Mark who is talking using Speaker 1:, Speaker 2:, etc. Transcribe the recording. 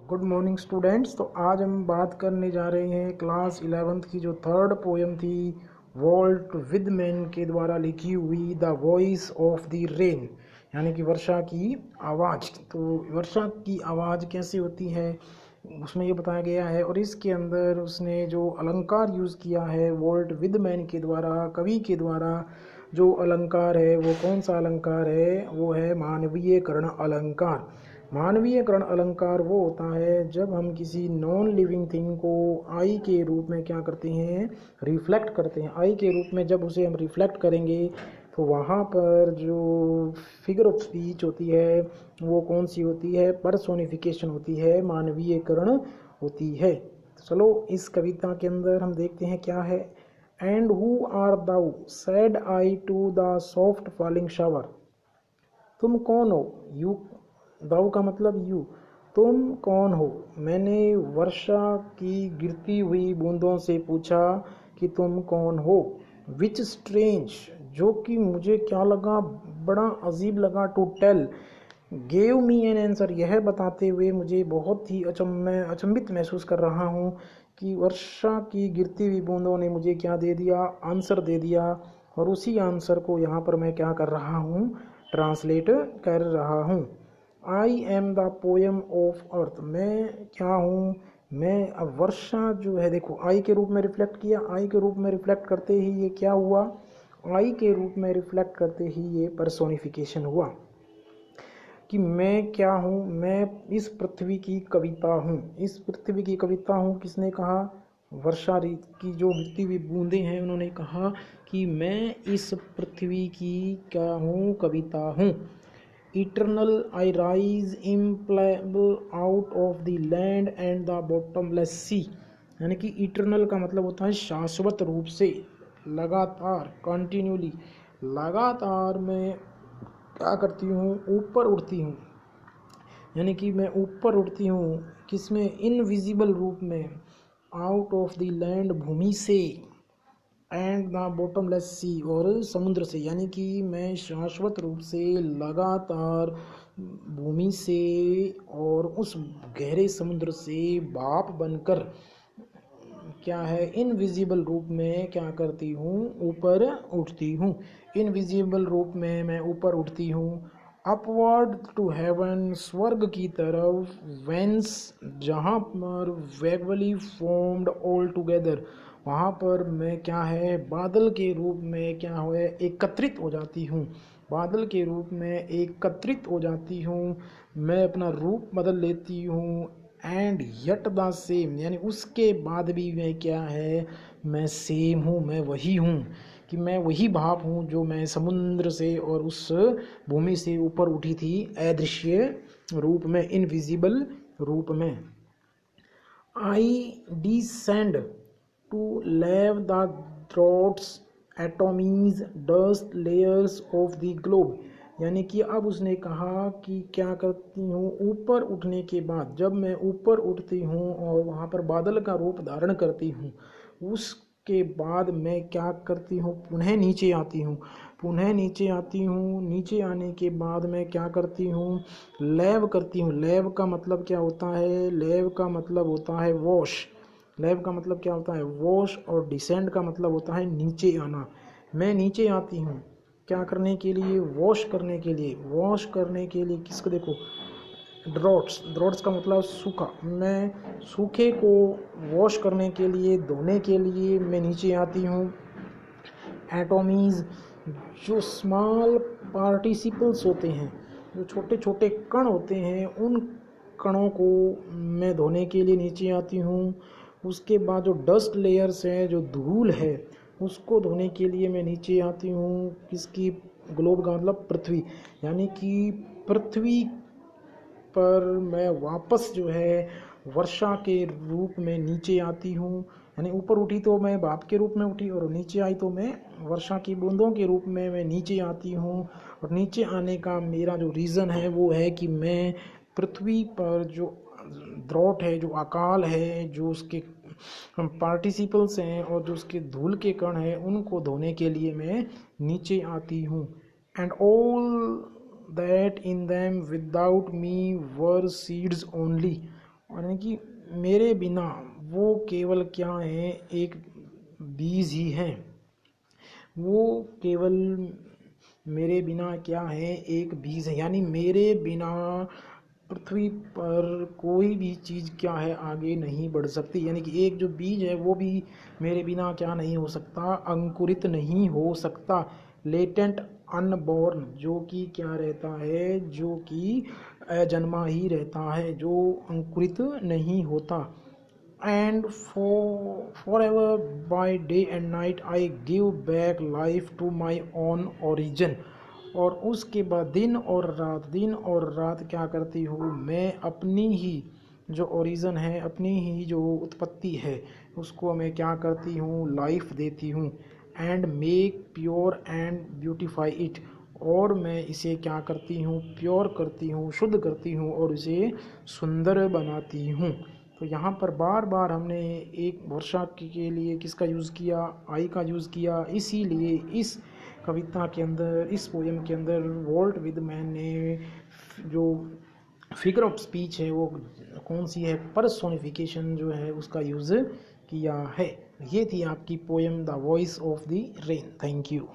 Speaker 1: Good morning students. तो आज हम बात करने जा रहे हैं क्लास 11th की जो थर्ड पोएम थी वॉल्ट विदमैन के द्वारा लिखी हुई the voice of the rain, यानी कि वर्षा की आवाज़। तो वर्षा की आवाज़ कैसे होती है उसमें ये बताया गया है, और इसके अंदर उसने जो अलंकार यूज़ किया है वॉल्ट विदमैन के द्वारा, कवि के द्वारा, जो अलंकार है वो कौन सा अलंकार है? वो है मानवीयकरण अलंकार। मानवीयकरण अलंकार वो होता है जब हम किसी नॉन लिविंग थिंग को आई के रूप में क्या करते हैं? रिफ्लेक्ट करते हैं। आई के रूप में जब उसे हम रिफ्लेक्ट करेंगे तो वहाँ पर जो फिगर ऑफ स्पीच होती है वो कौन सी होती है? पर्सोनिफिकेशन होती है, मानवीयकरण होती है। चलो इस कविता के अंदर हम देखते हैं क्या है। And who are thou said I to the soft falling shower. तुम कौन हो? यू, दाऊ का मतलब यू। तुम कौन हो? मैंने वर्षा की गिरती हुई बूंदों से पूछा कि तुम कौन हो। विच स्ट्रेंज, जो कि मुझे क्या लगा, बड़ा अजीब लगा। To tell, gave me an answer, यह बताते हुए मुझे बहुत ही अचंभित महसूस कर रहा हूँ कि वर्षा की गिरती हुई बूंदों ने मुझे क्या दे दिया? आंसर दे दिया। और उसी आंसर को यहाँ पर मैं क्या कर रहा हूँ? ट्रांसलेट कर रहा हूँ। I am the poem of earth, मैं क्या हूँ? मैं, अब वर्षा जो है देखो आई के रूप में रिफ्लेक्ट किया, आई के रूप में रिफ्लेक्ट करते ही ये क्या हुआ? आई के रूप में रिफ्लेक्ट करते ही ये पर्सोनिफिकेशन हुआ कि मैं क्या हूँ? मैं इस पृथ्वी की कविता हूँ। इस पृथ्वी की कविता हूँ। किसने कहा? वर्षा की जो गिरती हुई बूंदें हैं उन्होंने कहा कि मैं इस पृथ्वी की क्या हूँ? कविता हूँ। Eternal I rise impalpable out of the land and the bottomless sea, यानी कि इटर्नल का मतलब होता है शाश्वत रूप से, लगातार, कंटिन्यूली, लगातार मैं क्या करती हूँ? ऊपर उड़ती हूँ। यानी कि मैं ऊपर उड़ती हूँ किसमें? इनविजिबल रूप में। आउट ऑफ द लैंड, भूमि से, एंड द बॉटमलेस सी, और समुद्र से, यानी कि मैं शाश्वत रूप से लगातार भूमि से और उस गहरे समुद्र से भाप बनकर क्या है? इनविजिबल रूप में क्या करती हूँ? ऊपर उठती हूँ। इनविजिबल रूप में मैं ऊपर उठती हूँ। अपवर्ड टू हेवन, स्वर्ग की तरफ। वेंस, जहाँ पर वेगवली फॉर्म्ड ऑल टुगेदर, वहाँ पर मैं क्या है? बादल के रूप में क्या हुए? एकत्रित हो जाती हूँ। बादल के रूप में एकत्रित हो जाती हूँ। मैं अपना रूप बदल लेती हूँ। एंड यट द सेम, यानी उसके बाद भी मैं क्या है? मैं सेम हूँ, मैं वही हूँ, कि मैं वही भाप हूँ जो मैं समुद्र से और उस भूमि से ऊपर उठी थी अदृश्य रूप में, इनविजिबल रूप में। I descend to lave the droughts atomies dust layers of the globe, यानी कि अब उसने कहा कि क्या करती हूँ? ऊपर उठने के बाद, जब मैं ऊपर उठती हूँ और वहाँ पर बादल का रूप धारण करती हूँ, उसके बाद मैं क्या करती हूँ? पुनः नीचे आती हूँ। पुनः नीचे आती हूँ। नीचे आने के बाद मैं क्या करती हूँ? लैव करती हूँ। लैव का मतलब क्या होता है? लैव का मतलब होता है वॉश। लैव का मतलब क्या होता है? वॉश। और डिसेंड का मतलब होता है नीचे आना। मैं नीचे आती हूँ क्या करने के लिए? वॉश करने के लिए। वॉश करने के लिए किसको? देखो, ड्रॉट्स, ड्रॉट्स का मतलब सूखा। मैं सूखे को वॉश करने के लिए, धोने के लिए मैं नीचे आती हूँ। एटोमीज, जो स्मॉल पार्टिसिपल्स होते हैं, जो छोटे छोटे कण होते हैं, उन कणों को मैं धोने के लिए नीचे आती हूँ। उसके बाद जो डस्ट लेयर्स है, जो धूल है, उसको धोने के लिए मैं नीचे आती हूँ। किसकी? ग्लोब का मतलब पृथ्वी, यानी कि पृथ्वी पर मैं वापस जो है वर्षा के रूप में नीचे आती हूँ। यानी ऊपर उठी तो मैं भाप के रूप में उठी, और नीचे आई तो मैं वर्षा की बूंदों के रूप में मैं नीचे आती हूँ। और नीचे आने का मेरा जो रीज़न है वो है कि मैं पृथ्वी पर जो द्रोट है, जो अकाल है, जो उसके पार्टिसिपल्स हैं और जो उसके धूल के कण हैं, उनको धोने के लिए मैं नीचे आती हूँ। And all that in them without me were seeds only, और यानी कि मेरे बिना वो केवल क्या है, एक बीज ही है। वो केवल मेरे बिना क्या है, एक बीज है, यानी मेरे बिना पृथ्वी पर कोई भी चीज़ क्या है आगे नहीं बढ़ सकती। यानी कि एक जो बीज है वो भी मेरे बिना क्या नहीं हो सकता, अंकुरित नहीं हो सकता। लेटेंट अनबॉर्न, जो कि क्या रहता है, जो कि अजन्मा ही रहता है, जो अंकुरित नहीं होता। And forever by day and night I give back life to my own origin। और उसके बाद दिन और रात क्या करती हूँ, मैं अपनी ही जो ओरिजिन है, अपनी ही जो उत्पत्ति है, उसको मैं क्या करती हूँ, लाइफ देती हूँ। And make pure and beautify it, और मैं इसे क्या करती हूँ, प्योर करती हूँ, शुद्ध करती हूँ, और इसे सुंदर बनाती हूँ। तो यहाँ पर बार बार हमने एक वर्षा के लिए किसका यूज़ किया, आई का यूज़ किया। इसीलिए इस कविता के अंदर, इस पोएम के अंदर वॉल्ट विदमैन ने जो फिगर ऑफ स्पीच है वो कौन सी है, पर्सोनिफिकेशन जो है उसका यूज़ किया है। ये थी आपकी poem the voice of the rain. Thank you.